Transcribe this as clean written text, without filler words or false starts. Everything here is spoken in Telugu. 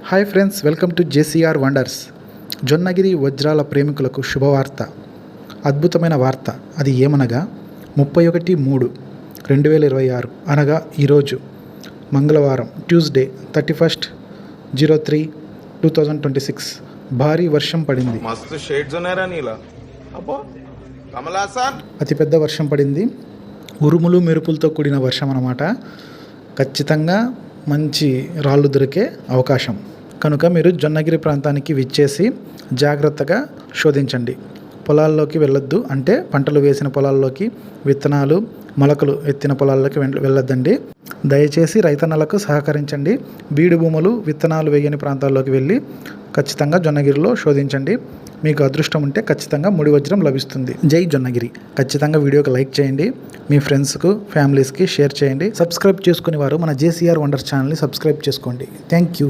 Hi friends, welcome to JCR wonders. Jonnagiri వజ్రాల ప్రేమికులకు శుభవార్త, అద్భుతమైన వార్త. అది ఏమనగా 31/3/2026 అనగా ఈరోజు మంగళవారం ట్యూస్డే 31/03/2026 భారీ వర్షం పడింది. అతిపెద్ద వర్షం పడింది. ఉరుములు మెరుపులతో కూడిన వర్షం అన్నమాట. ఖచ్చితంగా మంచి రాళ్ళు దొరికే అవకాశం కనుక మీరు జొన్నగిరి ప్రాంతానికి విచ్చేసి జాగ్రత్తగా శోధించండి. పొలాల్లోకి వెళ్ళొద్దు, అంటే పంటలు వేసిన పొలాల్లోకి, విత్తనాలు మొలకలు ఎత్తిన పొలాల్లోకి వెళ్ళొద్దండి. దయచేసి రైతన్నలకు సహకరించండి. బీడు భూములు విత్తనాలు వేయని ప్రాంతాల్లోకి వెళ్ళి ఖచ్చితంగా జొన్నగిరిలో శోధించండి. మీకు అదృష్టం ఉంటే ఖచ్చితంగా ముడి వజ్రం లభిస్తుంది. జై జొన్నగిరి. ఖచ్చితంగా వీడియోకి లైక్ చేయండి, మీ ఫ్రెండ్స్కు ఫ్యామిలీస్కి షేర్ చేయండి. సబ్స్క్రైబ్ చేసుకునే వారు మన జేసీఆర్ వండర్స్ ఛానల్ని సబ్స్క్రైబ్ చేసుకోండి. Thank you.